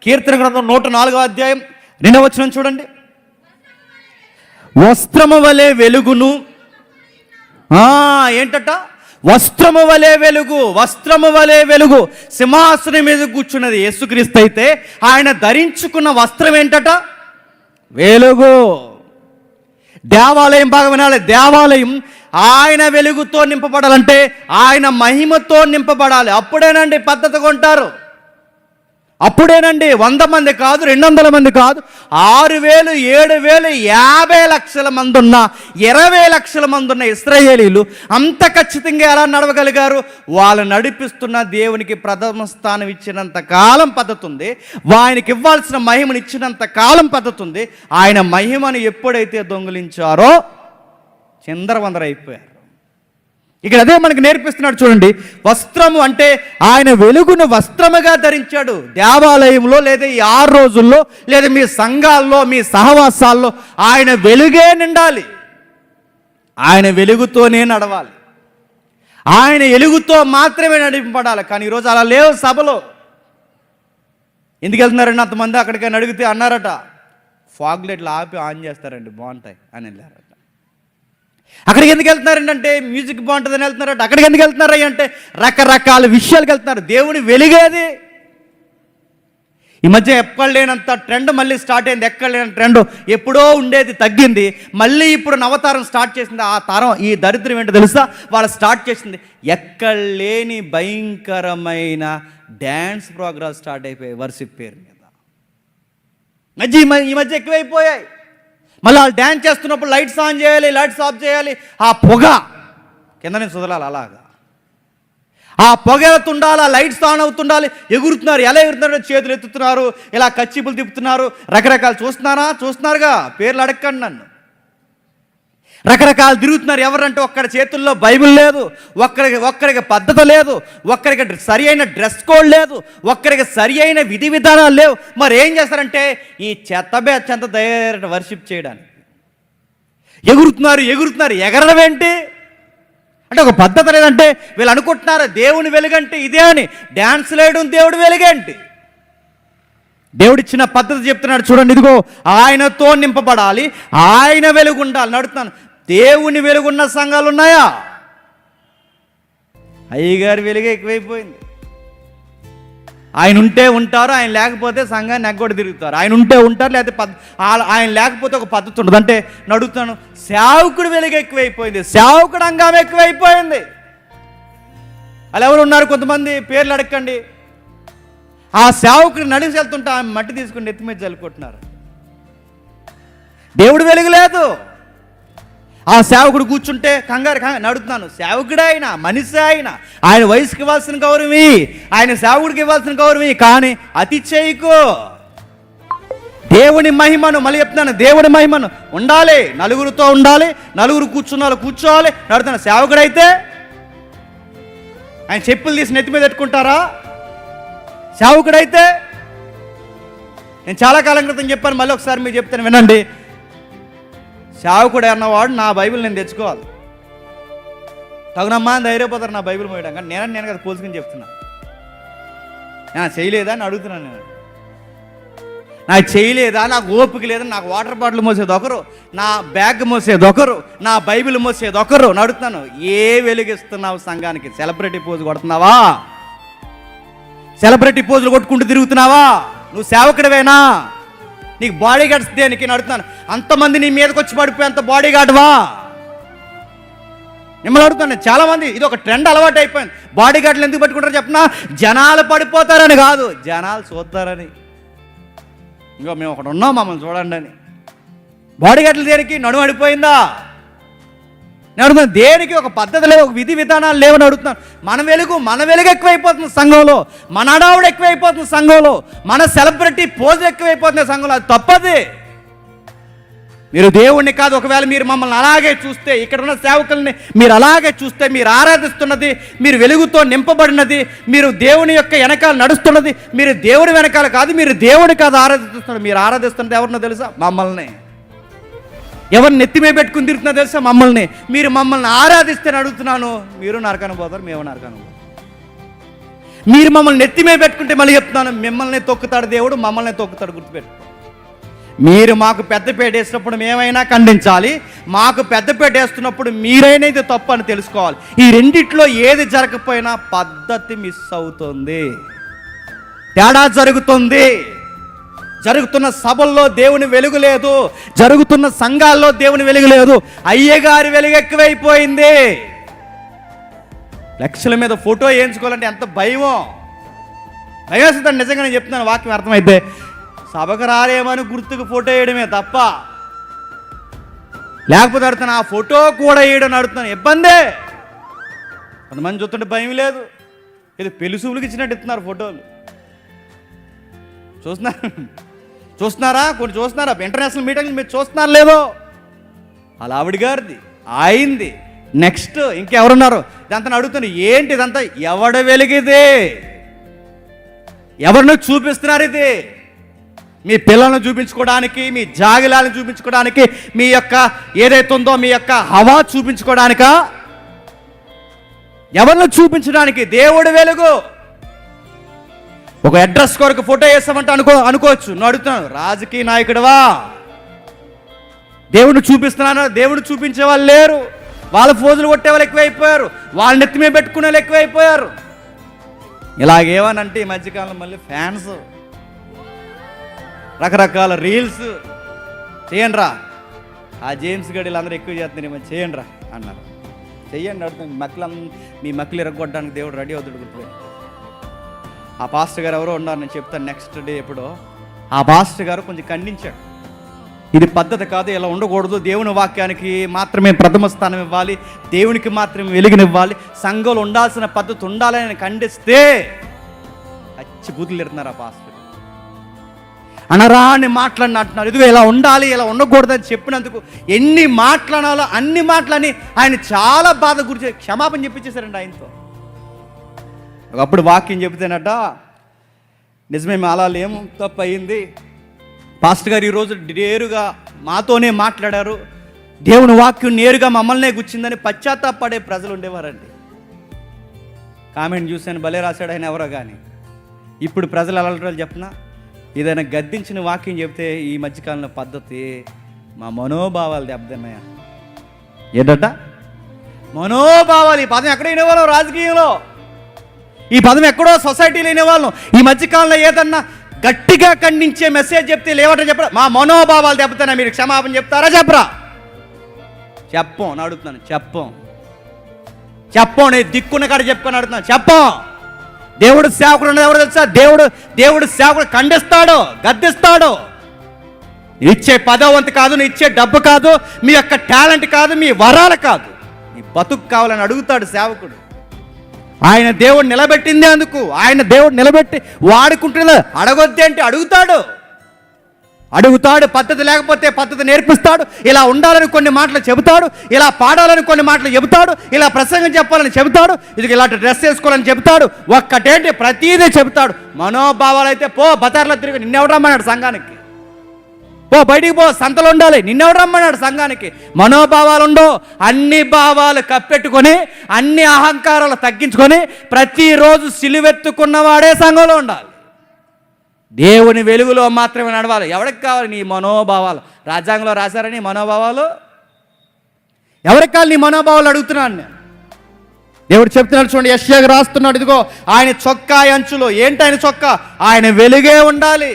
కీర్తన గ్రంథం 104వ అధ్యాయం 2వ వచనం చూడండి. వస్త్రము వలె వెలుగును, ఏంటట? వస్త్రము వలె వెలుగు, వస్త్రము వలె వెలుగు. సింహాసనం మీద కూర్చున్నది యేసుక్రీస్తు అయితే ఆయన ధరించుకున్న వస్త్రం ఏంటట? వెలుగు. దేవాలయం బాగా వినాలి. దేవాలయం ఆయన వెలుగుతో నింపబడాలంటే ఆయన మహిమతో నింపబడాలి. అప్పుడేనండి పద్ధతిగా ఉంటారు. అప్పుడేనండి 100 మంది కాదు, 200 మంది కాదు, 6,000, 7,000, 50 లక్షల మంది ఉన్న, 20 లక్షల మంది ఉన్న ఇశ్రాయేలీలు అంత ఖచ్చితంగా ఎలా నడవగలిగారు? వాళ్ళు నడిపిస్తున్న దేవునికి ప్రథమ స్థానం ఇచ్చినంత కాలం పద్ధతి ఉంది, ఆయనకి ఇవ్వాల్సిన మహిమను ఇచ్చినంత కాలం పద్ధతి ఉంది. ఆయన మహిమను ఎప్పుడైతే దొంగిలించారో చిందరవందరైపోయారు. ఇక్కడ అదే మనకు నేర్పిస్తున్నాడు చూడండి. వస్త్రము అంటే ఆయన వెలుగును వస్త్రముగా ధరించాడు. దేవాలయంలో లేదా ఈ 6 రోజుల్లో లేదా మీ సంఘాల్లో మీ సహవాసాల్లో ఆయన వెలుగే నిండాలి. ఆయన వెలుగుతోనే నడవాలి. ఆయన వెలుగుతో మాత్రమే నడిపబడాలి. కానీ ఈరోజు అలా లేవు సభలో. ఎందుకు వెళ్తున్నారండి అంతమంది? అక్కడికైనా అడిగితే అన్నారట, ఫాగ్ లైట్లు ఆపి ఆన్ చేస్తారండి, బాగుంటాయి అని వెళ్ళారట. అక్కడికి ఎందుకు వెళ్తున్నారండి అంటే మ్యూజిక్ బాగుంటుందని వెళ్తున్నారట. అక్కడికి ఎందుకు వెళ్తున్నారా అంటే రకరకాల విషయాలకు వెళ్తున్నారు. దేవుని వెలిగేది. ఈ మధ్య ఎక్కడ లేనంత ట్రెండ్ మళ్ళీ స్టార్ట్ అయింది. ఎక్కడ లేని ట్రెండ్ ఎప్పుడో ఉండేది తగ్గింది, మళ్ళీ ఇప్పుడు నవతారం స్టార్ట్ చేసింది. ఆ తరం ఈ దరిద్రం ఏంటో తెలుసా? వాళ్ళు స్టార్ట్ చేసింది ఎక్కడ లేని భయంకరమైన డ్యాన్స్ ప్రోగ్రామ్ స్టార్ట్ అయిపోయాయి వర్షిప్ పేరు మీద. ఈ మధ్య ఎక్కువైపోయాయి. మళ్ళీ వాళ్ళు డ్యాన్స్ చేస్తున్నప్పుడు లైట్స్ ఆన్ చేయాలి, లైట్స్ ఆఫ్ చేయాలి. ఆ పొగ కింద నుంచి వదలాలి. అలాగా ఆ పొగ వెళ్తుండాలి, ఆ లైట్స్ ఆన్ అవుతుండాలి. ఎగురుతున్నారు. ఎలా ఎగురుతున్నారు? చేతులు ఎత్తుతున్నారు, ఇలా కచ్చిపులు తిప్పుతున్నారు, రకరకాలు. చూస్తున్నారుగా, పేర్లు అడగండి నన్ను. రకరకాలు తిరుగుతున్నారు. ఎవరంటే ఒక్కడి చేతుల్లో బైబిల్ లేదు, ఒక్కరికి పద్ధతి లేదు, ఒక్కరికి సరి అయిన డ్రెస్ కోడ్ లేదు, ఒక్కరికి సరి అయిన విధి విధానాలు లేవు. మరి ఏం చేస్తారంటే ఈ చెత్త డైరెక్ట్ వర్షిప్ చేయడానికి ఎగురుతున్నారు. ఎగరడం ఏంటి అంటే ఒక పద్ధతి లేదంటే వీళ్ళు అనుకుంటున్నారు దేవుని వెలుగంటే ఇదే అని. డ్యాన్స్ వేయడం దేవుడి వెలుగేంటి? దేవుడిచ్చిన పద్ధతి చెప్తున్నాడు చూడండి. ఇదిగో ఆయనతో నింపబడాలి, ఆయన వెలుగు ఉండాలి. నడుతున్నాను. దేవుని వెలుగున్న సంఘాలు ఉన్నాయా? అయ్యగారి వెలుగే ఎక్కువైపోయింది. ఆయన ఉంటే ఉంటారు, ఆయన లేకపోతే సంఘాన్ని ఎగ్గొడి తిరుగుతారు. ఆయన ఉంటే ఉంటారు, లేకపోతే ఆయన లేకపోతే ఒక పద్ధతి ఉండదు. అంటే నడుస్తాను. సేవకుడు వెలుగు ఎక్కువైపోయింది, సేవకుడు అంగం ఎక్కువైపోయింది. అలా ఎవరు ఉన్నారు? కొంతమంది పేర్లు అడగండి. ఆ సేవకుడు నడిచి వెళ్తుంటే ఆమె మట్టి తీసుకుని ఎత్తి మీద చల్లుకుంటున్నారు. దేవుడు వెలుగు లేదు. ఆ సేవకుడు కూర్చుంటే కంగారు నడుతున్నాను. సేవకుడే ఆయన, మనిషి ఆయన వయసుకి ఇవ్వాల్సిన గౌరవమి, ఆయన సేవకుడికి ఇవ్వాల్సిన గౌరవమి. కానీ అతి చేయకు. దేవుని మహిమను మళ్ళీ చెప్తున్నాను, దేవుని మహిమను ఉండాలి, నలుగురితో ఉండాలి, నలుగురు కూర్చోవాలి. నడుతున్నాను. సేవకుడైతే ఆయన చెప్పులు తీసి నెత్తి మీద పెట్టుకుంటారా? సేవకుడైతే నేను చాలా కాలం క్రితం చెప్పాను, మళ్ళీ ఒకసారి మీరు చెప్తాను వినండి. సేవకుడు అన్నవాడు నా బైబిల్ నేను తెచ్చుకోవాలి. తగునమ్మా అని ధైర్యపోతారు నా బైబిల్ మోయడం. కానీ నేను కదా పోల్చుకుని చెప్తున్నా. నేను చేయలేదా అని అడుగుతున్నాను. నేను నాకు చేయలేదా, నాకు ఓపిక లేదా, నాకు వాటర్ బాటిల్ మోసేది ఒకరు, నా బ్యాగ్ మోసేది ఒకరు, నా బైబిల్ మోసేది ఒకరు. నడుతున్నాను. ఏ వెలుగిస్తున్నావు సంఘానికి? సెలబ్రిటీ పోజు కొడుతున్నావా? సెలబ్రిటీ పోజులు కొట్టుకుంటూ తిరుగుతున్నావా? నువ్వు సేవకుడివేనా? నీకు బాడీ గార్డ్స్ దేనికి? నడుతున్నాను. అంతమంది నీ మీదకి వచ్చి పడిపోయి అంత బాడీ గార్డ్వా? మిమ్మల్ని అడుగుతున్నాను. చాలామంది ఇది ఒక ట్రెండ్ అలవాటు అయిపోయింది. బాడీ గార్డులు ఎందుకు పట్టుకుంటారో చెప్పనా? జనాలు పడిపోతారని కాదు, జనాలు చూస్తారని. ఇంకో మేము ఒకటి ఉన్నాం, మమ్మల్ని చూడండి అని. బాడీ గార్డులు దేనికి? నడుము అడిపోయిందా? నేను అడుగుతున్నాను. దేనికి ఒక పద్ధతి లేదు, ఒక విధి విధానాలు లేవని అడుగుతున్నాను. మన వెలుగు ఎక్కువైపోతుంది సంఘంలో, మన అడావుడు ఎక్కువైపోతుంది సంఘంలో, మన సెలబ్రిటీ పోజులు ఎక్కువైపోతుంది సంఘంలో. అది తప్పది. మీరు దేవుణ్ణి కాదు, ఒకవేళ మీరు మమ్మల్ని అలాగే చూస్తే, ఇక్కడ ఉన్న సేవకుల్ని మీరు అలాగే చూస్తే, మీరు ఆరాధిస్తున్నది, మీరు వెలుగుతో నింపబడినది, మీరు దేవుని యొక్క వెనకాల నడుస్తున్నది, మీరు దేవుడి వెనకాల కాదు, మీరు దేవుడి కాదు ఆరాధిస్తున్నది. మీరు ఆరాధిస్తున్నది ఎవరినో తెలుసా? మమ్మల్ని. ఎవరిని నెత్తిమే పెట్టుకుని తిరుగుతున్నా తెలుసా? మమ్మల్ని. మీరు మమ్మల్ని ఆరాధిస్తే అడుగుతున్నాను, మీరు నరకానికి పోతారు, మేము నరకానికి పోతాం. మీరు మమ్మల్ని నెత్తిమే పెట్టుకుంటే మళ్ళీ చెప్తున్నాను, మిమ్మల్ని తొక్కుతాడు దేవుడు, మమ్మల్ని తొక్కుతాడు. గుర్తుపెట్టు. మీరు మాకు పెద్దపేట వేసినప్పుడు మేమైనా ఖండించాలి, మాకు పెద్దపేట వేస్తున్నప్పుడు మీరైనా ఇది తప్పు అని తెలుసుకోవాలి. ఈ రెండిట్లో ఏది జరగకపోయినా పద్ధతి మిస్ అవుతుంది, తేడా జరుగుతుంది. జరుగుతున్న సభల్లో దేవుని వెలుగు లేదు, జరుగుతున్న సంఘాల్లో దేవుని వెలుగు లేదు. అయ్యగారి వెలుగు ఎక్కువైపోయింది. లక్షల మీద ఫోటో వేయించుకోవాలంటే ఎంత భయమో, భయం వేస్తుందండి. నిజంగా నేను చెప్తున్నాను, వాక్యం అర్థమైతే. సభకు రాలేమని గుర్తుకు ఫోటో వేయడమే తప్ప, లేకపోతే అడుగుతాను ఆ ఫోటో కూడా వేయడం అడుగుతున్నాను, ఇబ్బందే. కొంతమంది చూస్తుంటే భయం లేదు, ఇది పెళ్లిసూపులకు ఇచ్చినట్టు ఇస్తున్నారు ఫోటోలు. చూస్తున్నారా కొన్ని చూస్తున్నారా? ఇంటర్నేషనల్ మీటింగ్లు మీరు చూస్తున్నారు లేదో? అలా ఆవిడ గారిది అయింది. నెక్స్ట్ ఇంకెవరున్నారు? ఇదంతా అడుగుతున్నా, ఏంటి ఇదంతా? ఎవడ వెలిగిది? ఎవరిని చూపిస్తున్నారు? ఇది మీ పిల్లలను చూపించుకోవడానికి, మీ జాగిలాలను చూపించుకోవడానికి, మీ యొక్క ఏదైతే ఉందో మీ యొక్క హవా చూపించుకోవడానికా? ఎవరిని చూపించడానికి? దేవుడి వెలుగు. ఒక అడ్రస్ కొరకు ఫోటో వేస్తామంటే అనుకోవచ్చు. నువ్వు అడుగుతున్నాను, రాజకీయ నాయకుడివా? దేవుడు చూపిస్తున్నాను. దేవుడు చూపించే వాళ్ళు లేరు. వాళ్ళ ఫోజులు కొట్టే వాళ్ళు ఎక్కువైపోయారు, వాళ్ళ నెత్తిమే పెట్టుకునే వాళ్ళు ఎక్కువైపోయారు. ఇలాగేమనంటే ఈ మధ్యకాలంలో మళ్ళీ ఫ్యాన్స్, రకరకాల రీల్స్ చేయండి రా. ఆ జేమ్స్ గడి వీళ్ళందరూ ఎక్కువ చేస్తున్నారు, ఏమో చేయండి రా అన్నారు. చెయ్యండి అడుగుతాను. మీ మక్కలు ఇరగొట్టడానికి దేవుడు రెడీ అవుతాడు. గుర్తుపెట్టి. ఆ పాస్టర్ గారు ఎవరో ఉన్నారు, నేను చెప్తాను నెక్స్ట్ డే ఎప్పుడో. ఆ పాస్టర్ గారు కొంచెం ఖండించాడు, ఇది పద్ధతి కాదు, ఇలా ఉండకూడదు, దేవుని వాక్యానికి మాత్రమే ప్రథమ స్థానం ఇవ్వాలి, దేవునికి మాత్రమే వెలుగునివ్వాలి, సంఘంలో ఉండాల్సిన పద్ధతి ఉండాలని ఖండిస్తే అచ్చి బూతులు తిడుతున్నారు. ఆ పాస్టర్ అనరాని మాట్లాడినట్టున్నారు. ఇదిగో ఇలా ఉండాలి, ఇలా ఉండకూడదని చెప్పినందుకు ఎన్ని మాట్లాడాలో అన్ని మాటలని ఆయన చాలా బాధ గురించి క్షమాపణ చెప్పించేశారండి ఆయనతో. ఒకప్పుడు వాక్యం చెబితేనట, నిజమే అలా లేము, తప్పు అయింది, పాస్టర్ గారు ఈరోజు నేరుగా మాతోనే మాట్లాడారు, దేవుని వాక్యం నేరుగా మమ్మల్నే గుచ్చిందని పశ్చాత్తాపడే ప్రజలు ఉండేవారండి. కామెంట్ చూశాను, భలే రాశాడు ఆయన ఎవరో కానీ. ఇప్పుడు ప్రజలు ఎలా ఉంటారో చెప్పనా? ఏదైనా గద్దించిన వాక్యం చెప్తే ఈ మధ్యకాలంలో పద్ధతి మా మనోభావాలు దెబ్బతిన్నాయా? ఏంటట మనోభావాలు? ఈ పదం ఎక్కడ వినేవాళ్ళం? రాజకీయంలో ఈ పదం ఎక్కడో సొసైటీలో వినేవాళ్ళం. ఈ మధ్యకాలంలో ఏదన్నా గట్టిగా ఖండించే మెసేజ్ చెప్తే లేవట చెప్పరా? మా మనోభావాలు దెబ్బతిన్నా, మీరు క్షమాపణ చెప్తారా చెప్పరా? చెప్పం అని అడుగుతున్నాను. చెప్పం నేను దిక్కున్న కాడ చెప్పుకొని అడుగుతున్నాను. చెప్పం. దేవుడు సేవకుడు ఉన్నది ఎవరు తెలుసా? దేవుడు సేవకుడు ఖండిస్తాడు, గద్దిస్తాడు. ఇచ్చే పదవంతి కాదు, నీ ఇచ్చే డబ్బు కాదు, మీ యొక్క టాలెంట్ కాదు, మీ వరాలు కాదు, నీ బతుకు కావాలని అడుగుతాడు సేవకుడు. ఆయన దేవుడు నిలబెట్టింది అందుకు. ఆయన దేవుడు నిలబెట్టి వాడుకుంటున్నది. అడగొద్ది అంటే అడుగుతాడు. పద్ధతి లేకపోతే పద్ధతి నేర్పిస్తాడు. ఇలా ఉండాలని కొన్ని మాటలు చెబుతాడు, ఇలా పాడాలని కొన్ని మాటలు చెబుతాడు, ఇలా ప్రసంగం చెప్పాలని చెబుతాడు, ఇది ఇలాంటి డ్రెస్ వేసుకోవాలని చెబుతాడు. ఒక్కటేంటి ప్రతీదీ చెబుతాడు. మనోభావాలు అయితే పో బజార్లో తిరిగి, నిన్నెవడు రమ్మన్నాడు సంఘానికి? పో బయటికి పో, సంతలో ఉండాలి, నిన్నెవడు రమ్మన్నాడు సంఘానికి? మనోభావాలు ఉండవు. అన్ని భావాలు కప్పెట్టుకొని, అన్ని అహంకారాలు తగ్గించుకొని ప్రతిరోజు సిలువెత్తుకున్నవాడే సంఘంలో ఉండాలి. దేవుని వెలుగులో మాత్రమే నడవాలి. ఎవరికి కావాలి నీ మనోభావాలు? రాజ్యాంగంలో రాశారని మనోభావాలు ఎవరికి కావాలి? నీ మనోభావాలు అడుగుతున్నాను నేను. దేవుడు చెప్తున్నాడు చూడండి, యెషయాకు రాస్తున్నాడు, ఇదిగో ఆయన చొక్కా అంచులో. ఏంటి ఆయన చొక్కా? ఆయన వెలుగే ఉండాలి.